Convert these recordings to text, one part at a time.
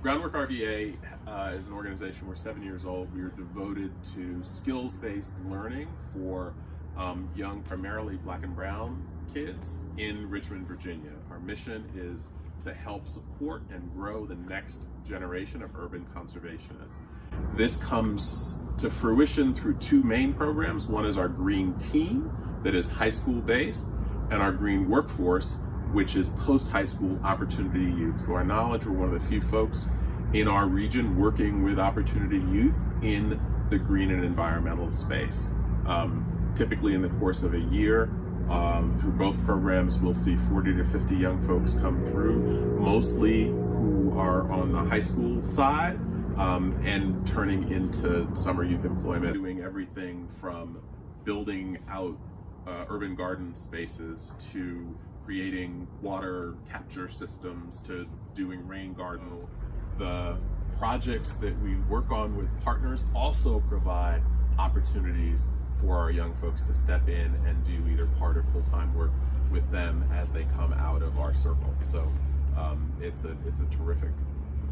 Groundwork RVA is an organization. We're 7 years old. We are devoted to skills-based learning for young, primarily black and brown kids in Richmond, Virginia. Our mission is to help support and grow the next generation of urban conservationists. This comes to fruition through two main programs. One is our Green Team, that is high school based, and our Green Workforce, which is post-high school opportunity youth. To our knowledge, we're one of the few folks in our region working with opportunity youth in the green and environmental space. Typically in the course of a year, through both programs, we'll see 40 to 50 young folks come through, mostly who are on the high school side, and turning into summer youth employment, doing everything from building out urban garden spaces to creating water capture systems to doing rain gardens. The projects that we work on with partners also provide opportunities for our young folks to step in and do either part or full-time work with them as they come out of our circle. So it's a terrific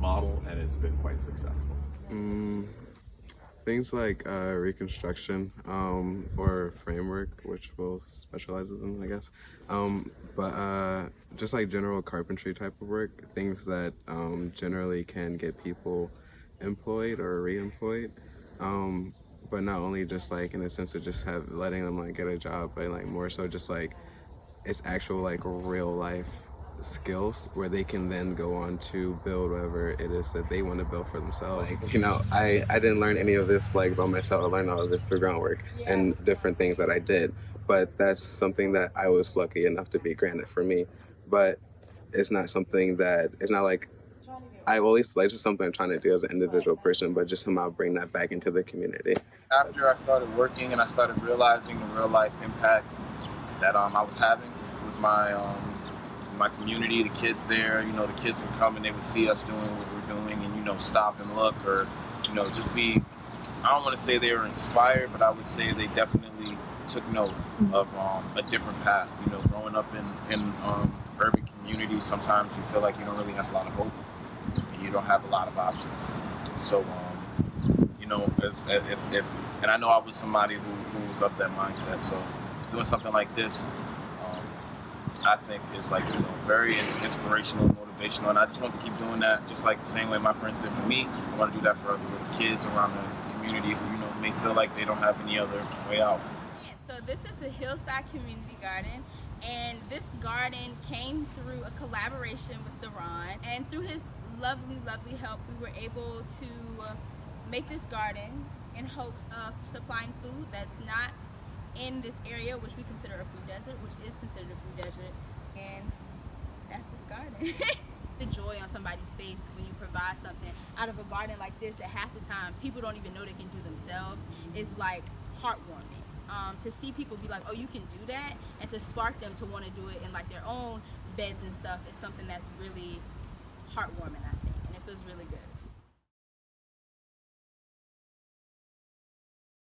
model, and it's been quite successful. Things like reconstruction or framework, which we'll specialize in, I guess. But just like general carpentry type of work, things that generally can get people employed or re-employed. But not only just like in the sense of just letting them like get a job, but like more so just like it's actual like real life skills where they can then go on to build whatever it is that they want to build for themselves. Like, you know, I didn't learn any of this like by myself. I learned all of this through groundwork and different things that I did. But that's something that I was lucky enough to be granted for me. But it's not something that, it's not like, I always, like, just something I'm trying to do as an individual person, but just somehow bring that back into the community. After I started working and I started realizing the real life impact that I was having with my community, the kids there, you know, the kids would come and they would see us doing what we're doing and, you know, stop and look or, you know, just be, I don't want to say they were inspired, but I would say they definitely took note of a different path. You know, growing up in urban communities, sometimes you feel like you don't really have a lot of hope and you don't have a lot of options. So, you know, if and I know I was somebody who was of that mindset, so doing something like this, I think is like, you know, very inspirational, motivational, and I just want to keep doing that just like the same way my friends did for me. I want to do that for other little kids around the community who, you know, may feel like they don't have any other way out. So this is the Hillside Community Garden, and this garden came through a collaboration with Deron, and through his lovely help, we were able to make this garden in hopes of supplying food that's not in this area, which we consider a food desert, which is considered a food desert, and that's this garden. The joy on somebody's face when you provide something out of a garden like this that half the time people don't even know they can do themselves is like heartwarming. To see people be like, oh, you can do that, and to spark them to want to do it in like their own beds and stuff is something that's really heartwarming, I think, and it feels really good.